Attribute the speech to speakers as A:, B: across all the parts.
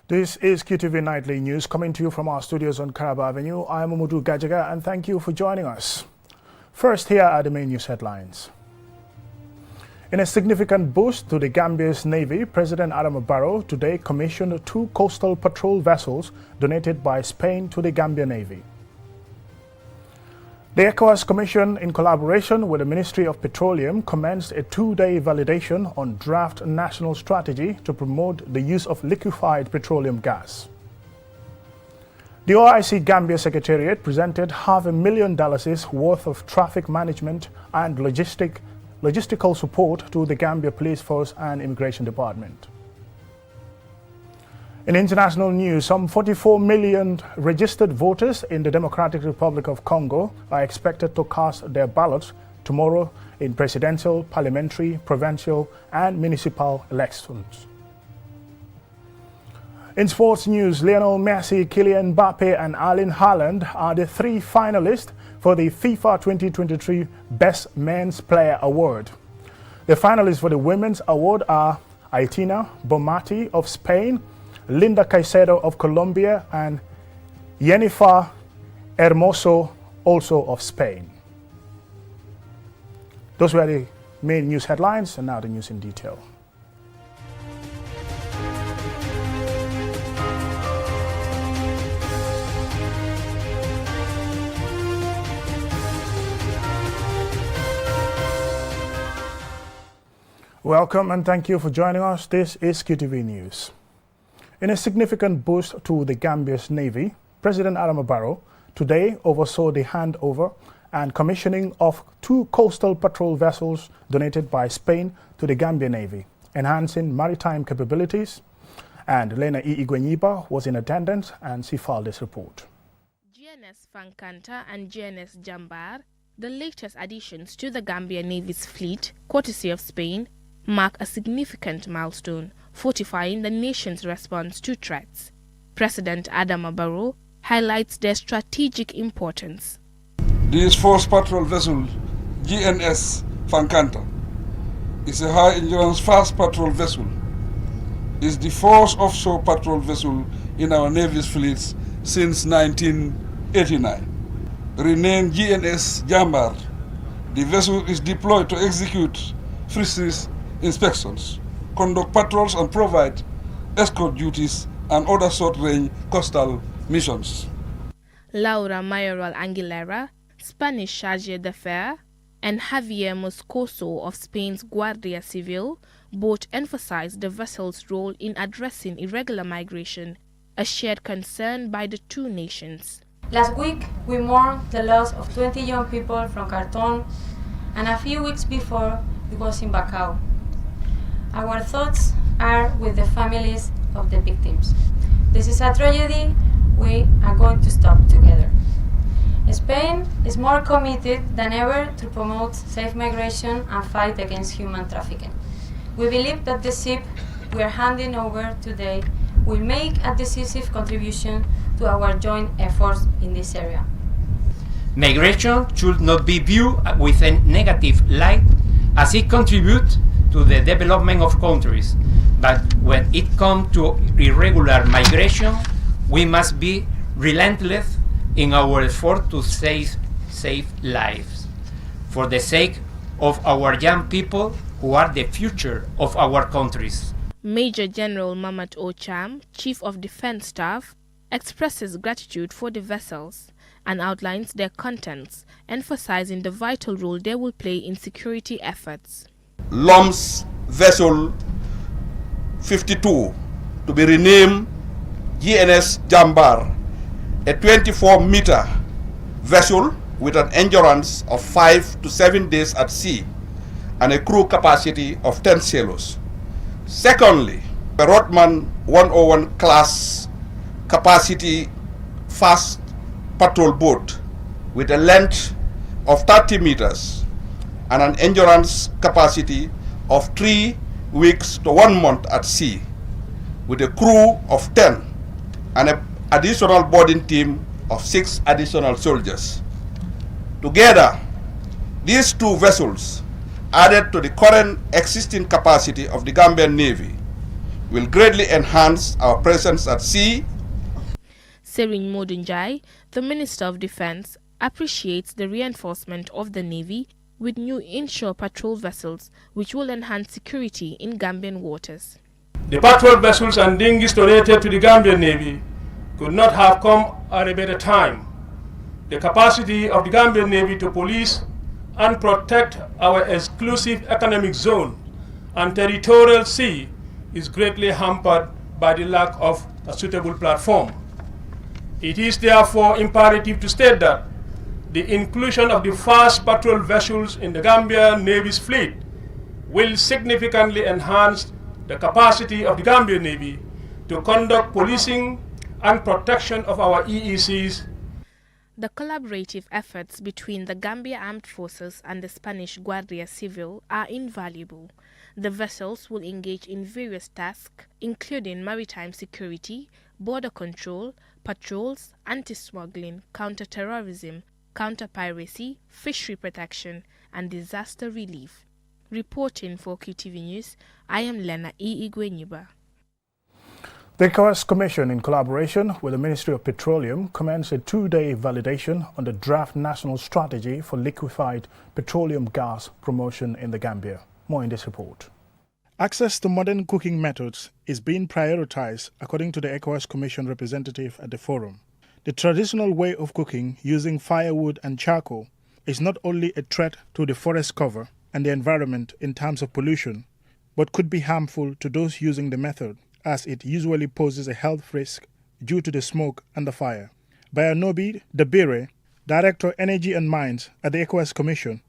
A: This is QTV Nightly News coming to you from our studios on Caraba Avenue. I'm Umudu Gajaga and thank you for joining us. First, here are the main news headlines. In a significant boost to the Gambia's Navy, President Adama Barrow today commissioned 2 coastal patrol vessels donated by Spain to the Gambia Navy. The ECOWAS Commission, in collaboration with the Ministry of Petroleum, commenced a 2-day validation on draft national strategy to promote the use of liquefied petroleum gas. The OIC Gambia Secretariat presented $500,000 worth of traffic management and logistical support to the Gambia Police Force and Immigration Department. In international news, some 44 million registered voters in the Democratic Republic of Congo are expected to cast their ballots tomorrow in presidential, parliamentary, provincial, and municipal elections. In sports news, Lionel Messi, Kylian Mbappe, and Erling Haaland are the 3 finalists for the FIFA 2023 Best Men's Player Award. The finalists for the Women's Award are Aitina Bonmati of Spain, Linda Caicedo of Colombia, and Jennifer Hermoso, also of Spain. Those were the main news headlines, and now the news in detail. Welcome and thank you for joining us. This is QTV News. In a significant boost to the Gambia's Navy, President Adama Barrow today oversaw the handover and commissioning of 2 coastal patrol vessels donated by Spain to the Gambia Navy, enhancing maritime capabilities. And Lena Igwenyiba was in attendance and she filed this report.
B: GNS Fankanta and GNS Jambar, the latest additions to the Gambia Navy's fleet, courtesy of Spain, mark a significant milestone, fortifying the nation's response to threats. President Adama Barrow highlights their strategic importance.
C: This force patrol vessel, GNS Fankanta, is a high-endurance fast patrol vessel. It's the first offshore patrol vessel in our Navy's fleets since 1989. Renamed GNS Jambar, the vessel is deployed to execute fisheries inspections, conduct patrols, and provide escort duties and other short-range coastal missions.
B: Laura Mayoral Aguilera, Spanish charge d'affaires, and Javier Moscoso of Spain's Guardia Civil both emphasized the vessel's role in addressing irregular migration, a shared concern by the 2 nations.
D: Last week, we mourned the loss of 20 young people from Carton, and a few weeks before, it was in Bacau. Our thoughts are with the families of the victims. This is a tragedy we are going to stop together. Spain is more committed than ever to promote safe migration and fight against human trafficking. We believe that the ship we are handing over today will make a decisive contribution to our joint efforts in this area.
E: Migration should not be viewed with a negative light, as it contributes to the development of countries. But when it comes to irregular migration, we must be relentless in our effort to save lives, for the sake of our young people who are the future of our countries.
B: Major General Mamat Ocham, Chief of Defense Staff, expresses gratitude for the vessels and outlines their contents, emphasizing the vital role they will play in security efforts.
C: LOMS Vessel 52, to be renamed GNS Jambar, a 24-meter vessel with an endurance of 5 to 7 days at sea and a crew capacity of 10 sailors. Secondly, a Rothman 101 class capacity fast patrol boat with a length of 30 meters and an endurance capacity of 3 weeks to 1 month at sea, with a crew of 10 and an additional boarding team of 6 additional soldiers. Together, these 2 vessels, added to the current existing capacity of the Gambian Navy, will greatly enhance our presence at sea.
B: Serine Modunjai, the Minister of Defense, appreciates the reinforcement of the Navy with new inshore patrol vessels which will enhance security in Gambian waters.
F: The patrol vessels and dinghies donated to the Gambian Navy could not have come at a better time. The capacity of the Gambian Navy to police and protect our exclusive economic zone and territorial sea is greatly hampered by the lack of a suitable platform. It is therefore imperative to state that the inclusion of the fast patrol vessels in the Gambian Navy's fleet will significantly enhance the capacity of the Gambian Navy to conduct policing and protection of our EECs.
B: The collaborative efforts between the Gambia Armed Forces and the Spanish Guardia Civil are invaluable. The vessels will engage in various tasks, including maritime security, border control, patrols, anti-smuggling, counter-terrorism, counter-piracy, fishery protection, and disaster relief. Reporting for QTV News, I am Lena E. Igwenyuba.
A: The ECOWAS Commission, in collaboration with the Ministry of Petroleum, commenced a 2-day validation on the draft national strategy for liquefied petroleum gas promotion in the Gambia. More in this report. Access to modern cooking methods is being prioritized, according to the ECOWAS Commission representative at the forum. The traditional way of cooking using firewood and charcoal is not only a threat to the forest cover and the environment in terms of pollution, but could be harmful to those using the method, as it usually poses a health risk due to the smoke and the fire. Bayanobi Dabire, Director Energy and Mines at the ECOWAS Commission,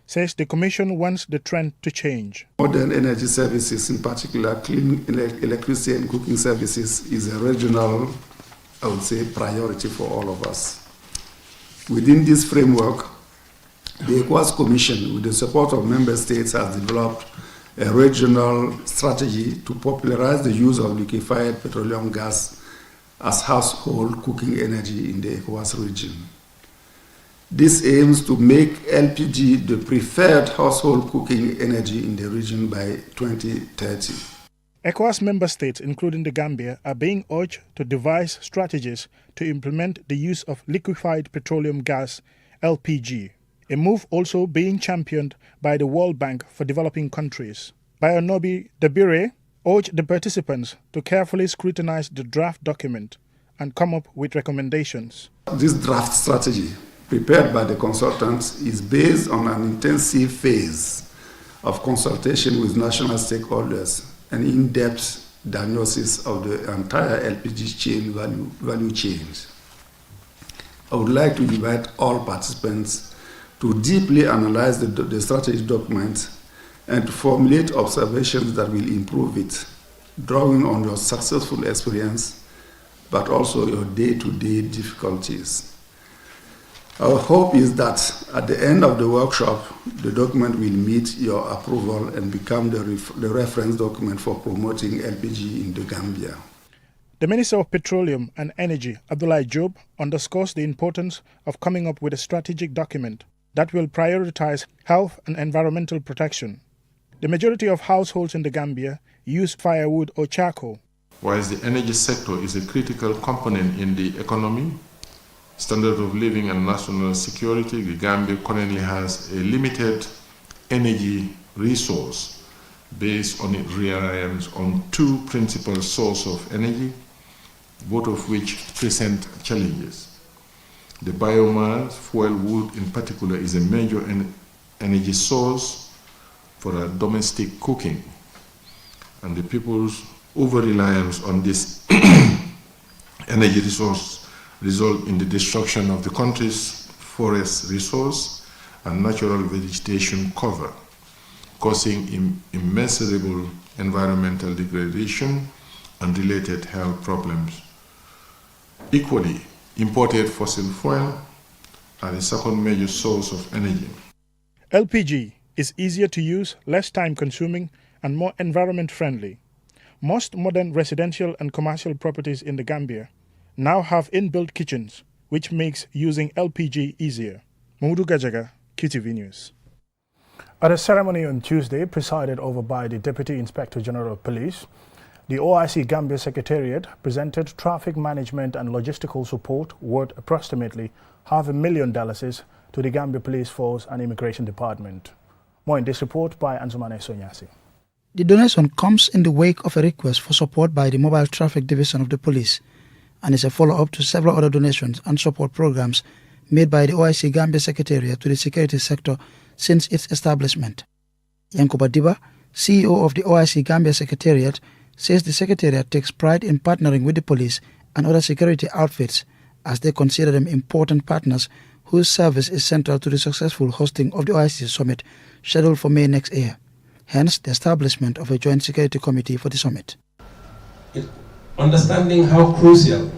A: says the Commission wants the trend to change.
G: Modern energy services, in particular clean electricity and cooking services, is a regional, I would say, priority for all of us. Within this framework, the ECOWAS Commission, with the support of member states, has developed a regional strategy to popularize the use of liquefied petroleum gas as household cooking energy in the ECOWAS region. This aims to make LPG the preferred household cooking energy in the region by 2030.
A: ECOWAS member states, including the Gambia, are being urged to devise strategies to implement the use of liquefied petroleum gas, LPG, a move also being championed by the World Bank for developing countries. Bayanobi Dabire urged the participants to carefully scrutinize the draft document and come up with recommendations.
G: This draft strategy, prepared by the consultants, is based on an intensive phase of consultation with national stakeholders and in-depth diagnosis of the entire LPG chain value chains. I would like to invite all participants to deeply analyze the strategy document and to formulate observations that will improve it, drawing on your successful experience, but also your day-to-day difficulties. Our hope is that at the end of the workshop, the document will meet your approval and become the reference document for promoting LPG in the Gambia.
A: The Minister of Petroleum and Energy, Abdoulaye Job, underscores the importance of coming up with a strategic document that will prioritize health and environmental protection. The majority of households in the Gambia use firewood or charcoal.
H: Whilst the energy sector is a critical component in the economy, standard of living and national security, the Gambia currently has a limited energy resource based on its reliance on two principal sources of energy, both of which present challenges. The biomass, fuel wood in particular, is a major energy source for our domestic cooking, and the people's over-reliance on this energy resource result in the destruction of the country's forest resource and natural vegetation cover, causing immeasurable environmental degradation and related health problems. Equally, imported fossil fuel are the second major source of energy.
A: LPG is easier to use, less time-consuming, and more environment-friendly. Most modern residential and commercial properties in the Gambia now have inbuilt kitchens, which makes using LPG easier. Mamudu Gajaga, QTV News. At a ceremony on Tuesday presided over by the Deputy Inspector General of Police, The OIC Gambia Secretariat presented traffic management and logistical support worth approximately $500,000 to the Gambia Police Force and Immigration Department. More in this report by Anzumane Sonyasi.
I: The donation comes in the wake of a request for support by the Mobile Traffic Division of the police and is a follow-up to several other donations and support programs made by the OIC Gambia Secretariat to the security sector since its establishment. Yankuba Diba, CEO of the OIC Gambia Secretariat, says the Secretariat takes pride in partnering with the police and other security outfits as they consider them important partners whose service is central to the successful hosting of the OIC Summit scheduled for May next year. Hence, the establishment of a joint security committee for the summit.
J: Understanding how crucial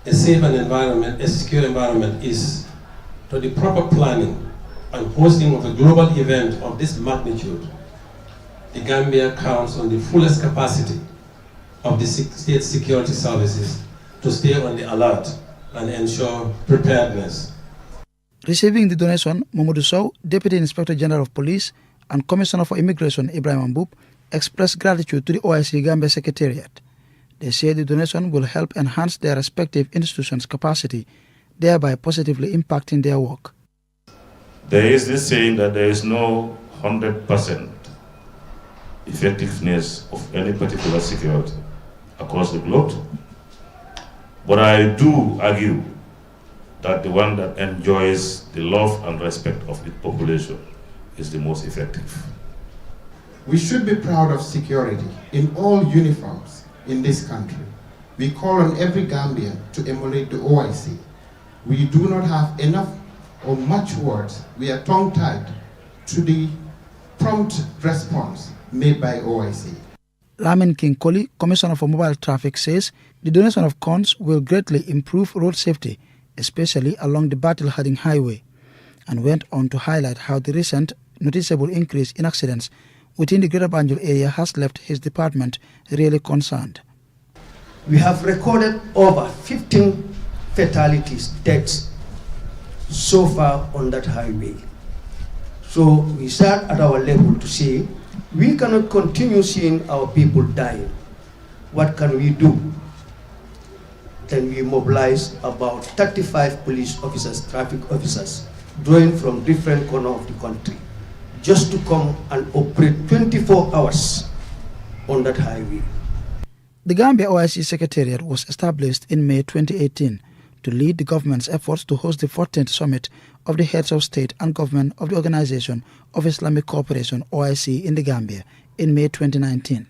J: a safe environment, a secure environment is to the proper planning and hosting of a global event of this magnitude, the Gambia counts on the fullest capacity of the state security services to stay on the alert and ensure preparedness.
I: Receiving the donation, Mamadou Sow, Deputy Inspector General of Police and Commissioner for Immigration Ibrahim Mboup, expressed gratitude to the OIC Gambia Secretariat. They say the donation will help enhance their respective institutions' capacity, thereby positively impacting their work.
K: There is this saying that there is no 100% effectiveness of any particular security across the globe. But I do argue that the one that enjoys the love and respect of its population is the most effective.
L: We should be proud of security in all uniforms in this country. We call on every Gambian to emulate the OIC. We do not have enough or much words. We are tongue-tied to the prompt response made by OIC.
I: Lamin King Koli, Commissioner for Mobile Traffic, says the donation of funds will greatly improve road safety, especially along the Battle Harding Highway, and went on to highlight how the recent noticeable increase in accidents within the Greater Banjul area has left his department really concerned.
M: We have recorded over 15 fatalities, deaths, so far on that highway. So we start at our level to say, we cannot continue seeing our people dying. What can we do? Then we mobilize about 35 police officers, traffic officers, drawing from different corners of the country, just to come and operate 24 hours on that highway.
I: The Gambia OIC Secretariat was established in May 2018 to lead the government's efforts to host the 14th Summit of the Heads of State and Government of the Organization of Islamic Cooperation OIC in the Gambia in May 2019.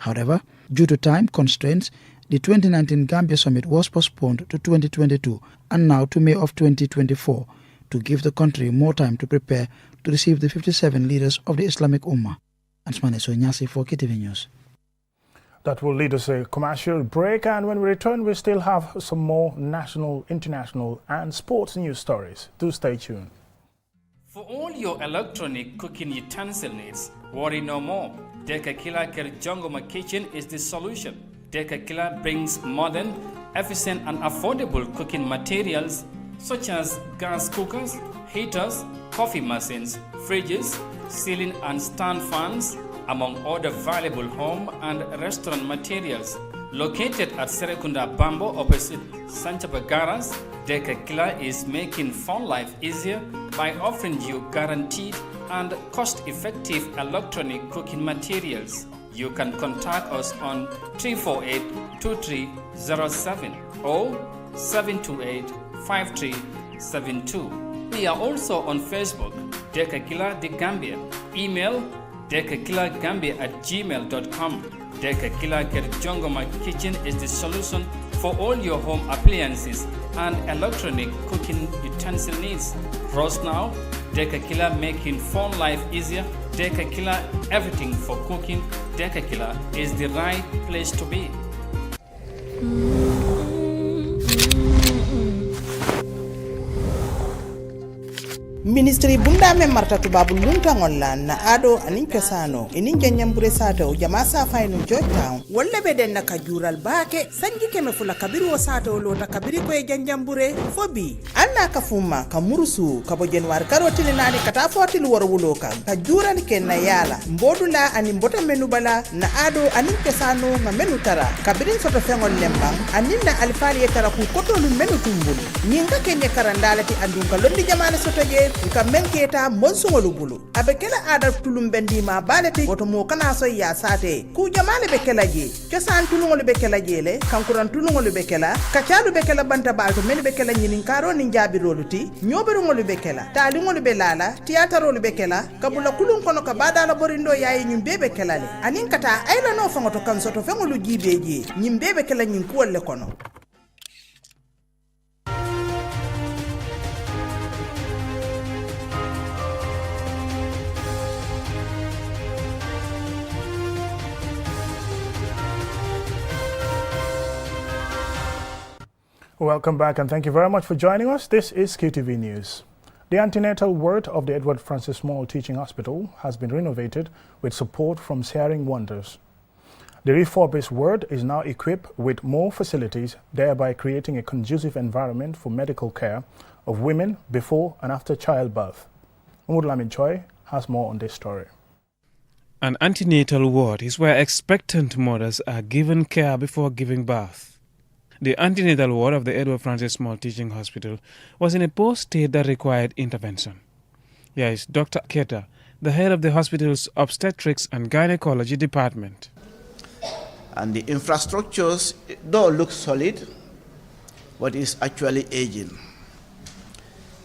I: However, due to time constraints, the 2019 Gambia Summit was postponed to 2022 and now to May of 2024 to give the country more time to prepare to receive the 57 leaders of the Islamic Ummah. Anzumane Sonyasi for KTV News.
A: That will lead us to a commercial break, and when we return, we still have some more national, international, and sports news stories. Do stay tuned.
N: For all your electronic cooking utensil needs, worry no more. Deka Killer Jongoma Kitchen is the solution. Deka Killer brings modern, efficient, and affordable cooking materials such as gas cookers, heaters, coffee machines, fridges, ceiling and stand fans, among other valuable home and restaurant materials. Located at Serekunda Bambo opposite Sanchapa Garas, Deka Killer is making fun life easier by offering you guaranteed and cost-effective electronic cooking materials. You can contact us on 348-2307 or 728-5372. We are also on Facebook, Deka Killer The Gambia. Email dekakillergambia@gmail.com. Deka Killer Jongoma Kitchen is the solution for all your home appliances and electronic cooking utensil needs. Browse now. Deka Killer, making fun life easier. Deka Killer, everything for cooking. Deka Killer is the right place to be.
O: ministry bunda men marta tubabu luntangol la na ado anin kesano inin janyambure sato jama sa fayno Georgetown walla be den naka jural baake sanji keme fula kabiru o sato lota kabiri ko e janjambure fobi anna ka fumma ka murusu ka bo januar karotini nani kata fotil woro wulo kan ka jural ken na yala mbodula ani mbota menu bala na ado anin kesano ma menu tara kabirin soto fengol lembang anin na alfali e tara ku kotolu menu tumbulu nyinga kenye karandalati andun ka londi jamana soto je ka menketa monsungolu bulu abekela ada tulum bendima balati woto mo kana so ya sate ku jamale bekela je ciosan tulungolu bekela jele kankuran tulungolu bekela kacalu bekela banta balto men bekela nyinin karo nin jabiroluti nyoberungolu bekela talingolu belala tiatarolu bekela kabula kulun kono ka badala borindo yayi nyum bebe kela le anin kata ayla no fangoto kan soto fengolu jibeje nyim bebe kela nyin kuolle kono.
A: Welcome back and thank you very much for joining us. This is QTV News. The antenatal ward of the Edward Francis Small Teaching Hospital has been renovated with support from Sharing Wonders. The refurbished ward is now equipped with more facilities, thereby creating a conducive environment for medical care of women before and after childbirth. Umudlamin Choi has more on this story.
P: An antenatal ward is where expectant mothers are given care before giving birth. The antenatal ward of the Edward Francis Small Teaching Hospital was in a poor state that required intervention. Here is Dr. Keta, the head of the hospital's obstetrics and gynecology department.
Q: And the infrastructures, though look solid, but is actually aging.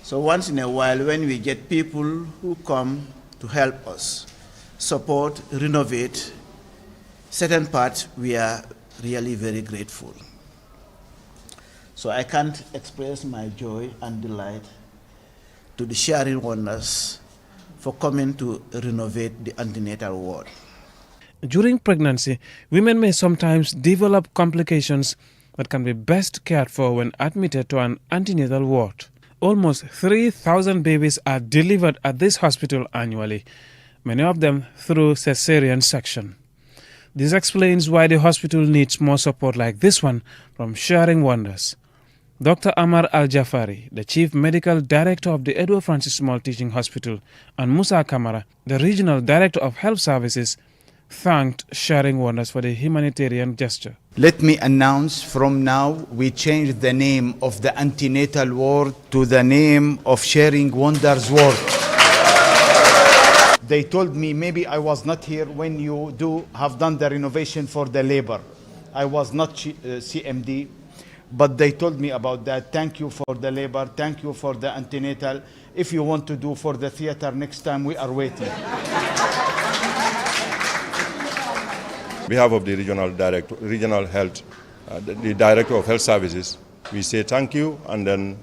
Q: So once in a while, when we get people who come to help us, support, renovate certain parts, we are really very grateful. So I can't express my joy and delight to the Sharing Wonders for coming to renovate the antenatal ward.
P: During pregnancy, women may sometimes develop complications that can be best cared for when admitted to an antenatal ward. Almost 3,000 babies are delivered at this hospital annually, many of them through cesarean section. This explains why the hospital needs more support like this one from Sharing Wonders. Dr. Amar Al-Jafari, the Chief Medical Director of the Edward Francis Small Teaching Hospital, and Musa Kamara, the Regional Director of Health Services, thanked Sharing Wonders for the humanitarian gesture.
R: Let me announce from now we changed the name of the antenatal ward to the name of Sharing Wonders Ward. They told me maybe I was not here when you have done the renovation for the labor. I was not CMD. But they told me about that. Thank you for the labor. Thank you for the antenatal. If you want to do for the theater next time, we are waiting.
S: On behalf of the regional health, the Director of Health Services, we say thank you and then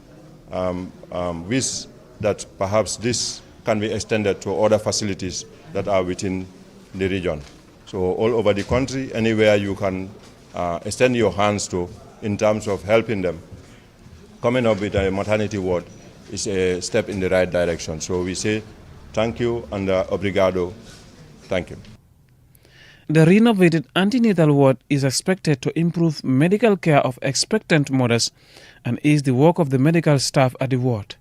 S: wish that perhaps this can be extended to other facilities that are within the region. So all over the country, anywhere you can extend your hands to, in terms of helping them, coming up with a maternity ward is a step in the right direction. So we say thank you and obrigado. Thank you.
P: The renovated antenatal ward is expected to improve medical care of expectant mothers and ease the work of the medical staff at the ward.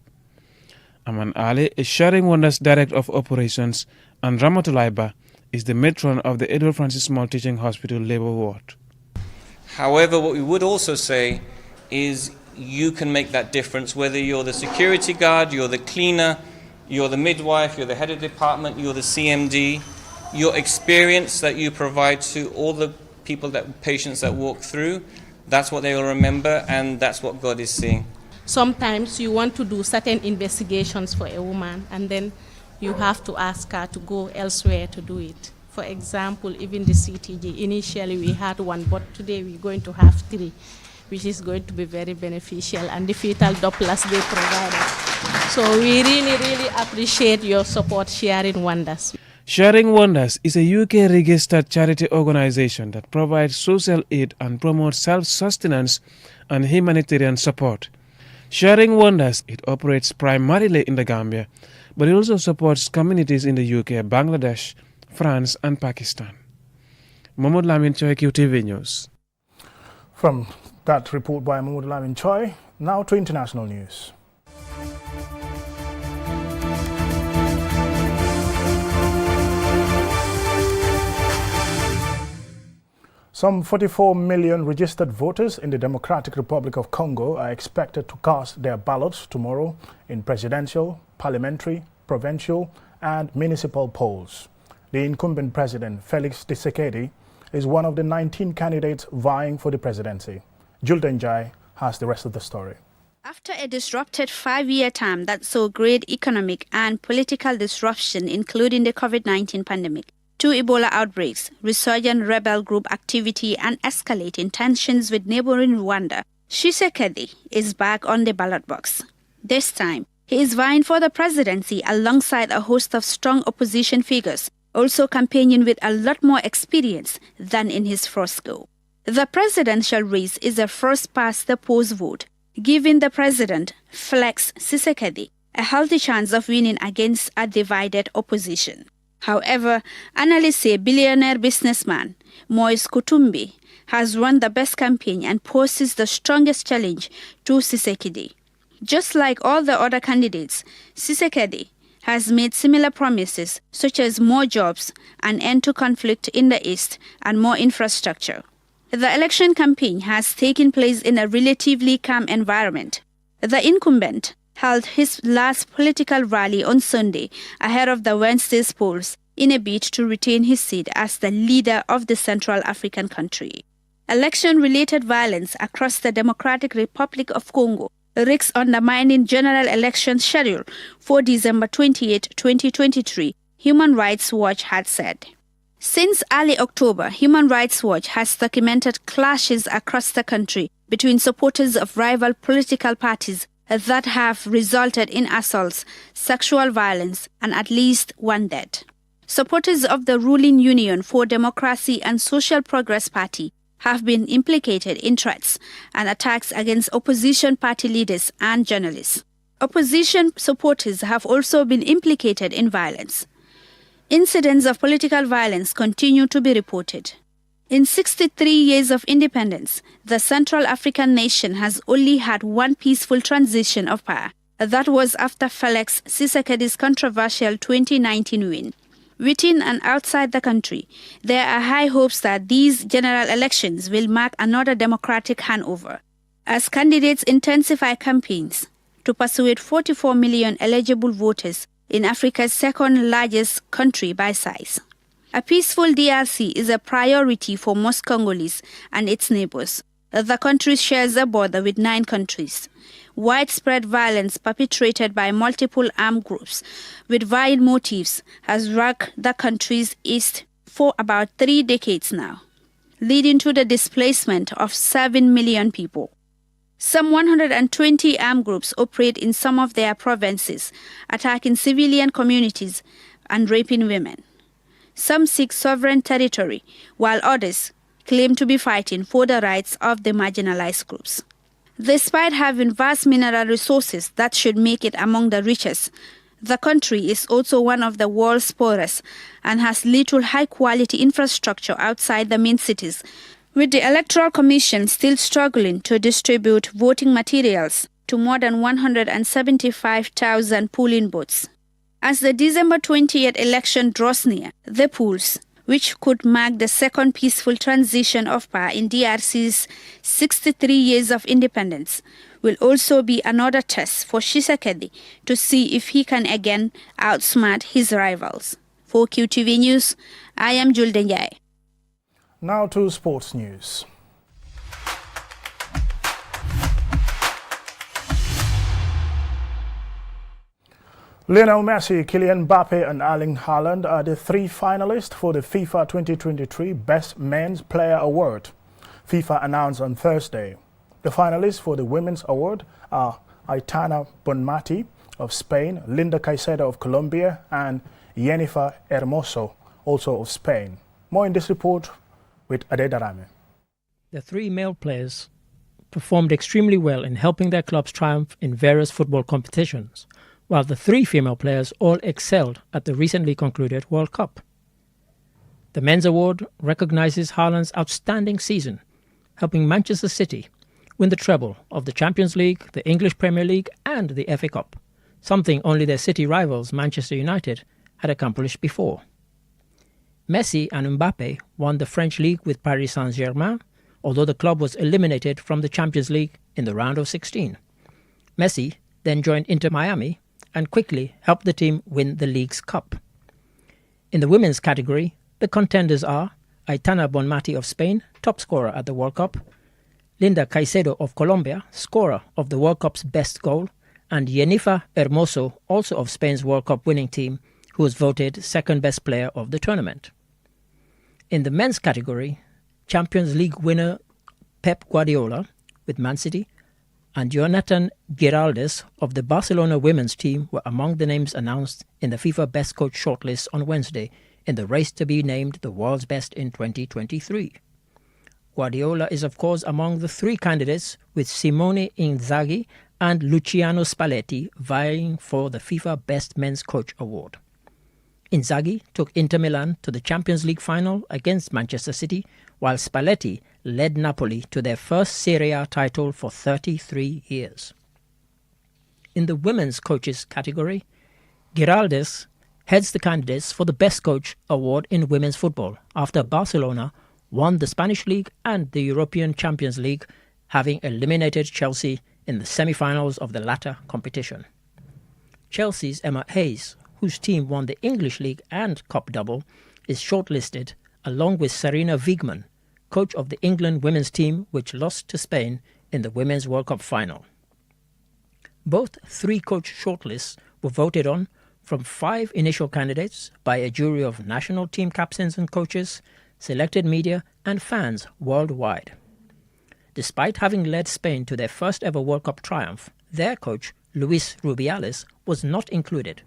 P: Aman Ali is Sharing Wonders Director of Operations, and Ramatulaiba is the matron of the Edward Francis Small Teaching Hospital Labour Ward.
T: However, what we would also say is you can make that difference, whether you're the security guard, you're the cleaner, you're the midwife, you're the head of department, you're the CMD. Your experience that you provide to all the patients that walk through, that's what they will remember, and that's what God is seeing.
U: Sometimes you want to do certain investigations for a woman, and then you have to ask her to go elsewhere to do it. For example, even the CTG, initially we had one, but today we're going to have 3, which is going to be very beneficial, and the fetal Dopplers they provided. So we really, really appreciate your support, Sharing Wonders.
P: Sharing Wonders is a UK-registered charity organization that provides social aid and promotes self-sustenance and humanitarian support. Sharing Wonders, it operates primarily in the Gambia, but it also supports communities in the UK, Bangladesh, France and Pakistan. Mahmoud Lamin Choi, QTV News.
A: From that report by Mahmoud Lamin Choi, now to international news. Some 44 million registered voters in the Democratic Republic of Congo are expected to cast their ballots tomorrow in presidential, parliamentary, provincial and municipal polls. The incumbent president, Felix Tshisekedi, is one of the 19 candidates vying for the presidency. Julden Jai has the rest of the story.
D: After a disrupted 5-year term that saw great economic and political disruption, including the COVID-19 pandemic, 2 Ebola outbreaks, resurgent rebel group activity and escalating tensions with neighboring Rwanda, Tshisekedi is back on the ballot box. This time, he is vying for the presidency alongside a host of strong opposition figures, also campaigning with a lot more experience than in his first go. The presidential race is a first-past-the-post vote, giving the president, Felix Tshisekedi, a healthy chance of winning against a divided opposition. However, analysts say billionaire businessman Moise Katumbi has run the best campaign and poses the strongest challenge to Tshisekedi. Just like all the other candidates, Tshisekedi has made similar promises such as more jobs, an end to conflict in the East, and more infrastructure. The election campaign has taken place in a relatively calm environment. The incumbent held his last political rally on Sunday ahead of the Wednesday's polls in a bid to retain his seat as the leader of the Central African country. Election-related violence across the Democratic Republic of Congo risks undermining general election schedule for December 28, 2023, Human Rights Watch had said. Since early October, Human Rights Watch has documented clashes across the country between supporters of rival political parties that have resulted in assaults, sexual violence, and at least one death. Supporters of the ruling Union for Democracy and Social Progress Party have been implicated in threats and attacks against opposition party leaders and journalists. Opposition supporters have also been implicated in violence. Incidents of political violence continue to be reported. In 63 years of independence, the Central African nation has only had one peaceful transition of power. That was after Felix Tshisekedi's controversial 2019 win. Within and outside the country, there are high hopes that these general elections will mark another democratic handover, as candidates intensify campaigns to persuade 44 million eligible voters in Africa's second-largest country by size. A peaceful DRC is a priority for most Congolese and its neighbors. The country shares a border with 9 countries. Widespread violence perpetrated by multiple armed groups with varied motives has racked the country's east for about 3 decades now, leading to the displacement of 7 million people. Some 120 armed groups operate in some of their provinces, attacking civilian communities and raping women. Some seek sovereign territory, while others claim to be fighting for the rights of the marginalized groups. Despite having vast mineral resources that should make it among the richest, the country is also one of the world's poorest and has little high-quality infrastructure outside the main cities, with the Electoral Commission still struggling to distribute voting materials to more than 175,000 polling booths. As the December 28th election draws near, the polls, which could mark the second peaceful transition of power in DRC's 63 years of independence, will also be another test for Tshisekedi to see if he can again outsmart his rivals. For QTV News, I am Julden Jai.
A: Now to sports news. Lionel Messi, Kylian Mbappe and Erling Haaland are the 3 finalists for the FIFA 2023 Best Men's Player Award. FIFA announced on Thursday. The finalists for the Women's Award are Aitana Bonmati of Spain, Linda Caicedo of Colombia and Jennifer Hermoso, also of Spain. More in this report with Ade Darame.
V: The 3 male players
E: performed extremely well in helping their clubs triumph in various football competitions, while the 3 female players all excelled at the recently concluded World Cup. The Men's Award recognizes Haaland's outstanding season, helping Manchester City win the treble of the Champions League, the English Premier League and the FA Cup, something only their city rivals Manchester United had accomplished before. Messi and Mbappe won the French league with Paris Saint-Germain, although the club was eliminated from the Champions League in the round of 16. Messi then joined Inter Miami and quickly helped the team win the league's cup. In the women's category, the contenders are Aitana Bonmati of Spain, top scorer at the World Cup, Linda Caicedo of Colombia, scorer of the World Cup's best goal, and Jennifer Hermoso, also of Spain's World Cup winning team, who was voted second best player of the tournament. In the men's category, Champions League winner Pep Guardiola with Man City and Jonathan Giraldes of the Barcelona women's team were among the names announced in the FIFA Best Coach shortlist on Wednesday in the race to be named the world's best in 2023. Guardiola is of course among the 3 candidates, with Simone Inzaghi and Luciano Spalletti vying for the FIFA Best Men's Coach award. Inzaghi took Inter Milan to the Champions League final against Manchester City, while Spalletti led Napoli to their first Serie A title for 33 years. In the women's coaches category, Giraldes heads the candidates for the Best Coach award in women's football after Barcelona won the Spanish League and the European Champions League, having eliminated Chelsea in the semi-finals of the latter competition. Chelsea's Emma Hayes, whose team won the English League and Cup double, is shortlisted along with Sarina Wiegman, coach of the England women's team which lost to Spain in the Women's World Cup final. Both 3 coach shortlists were voted on from 5 initial candidates by a jury of national team captains and coaches, selected media and fans worldwide. Despite having led Spain to their first ever World Cup triumph, their coach, Luis Rubiales, was not included.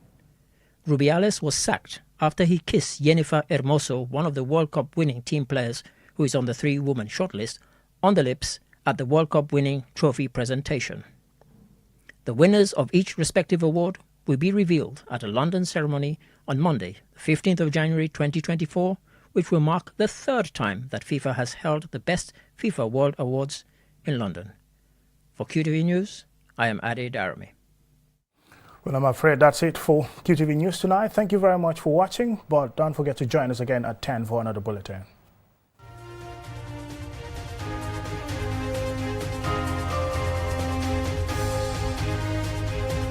E: Rubiales was sacked after he kissed Jennifer Hermoso, one of the World Cup winning team players who is on the 3-woman shortlist, on the lips at the World Cup winning trophy presentation. The winners of each respective award will be revealed at a London ceremony on Monday, 15th of January 2024, which will mark the 3rd time that FIFA has held the Best FIFA World Awards in London. For QTV News, I am Ade Darami.
A: Well, I'm afraid that's it for QTV News tonight. Thank you very much for watching, but don't forget to join us again at 10 for another bulletin.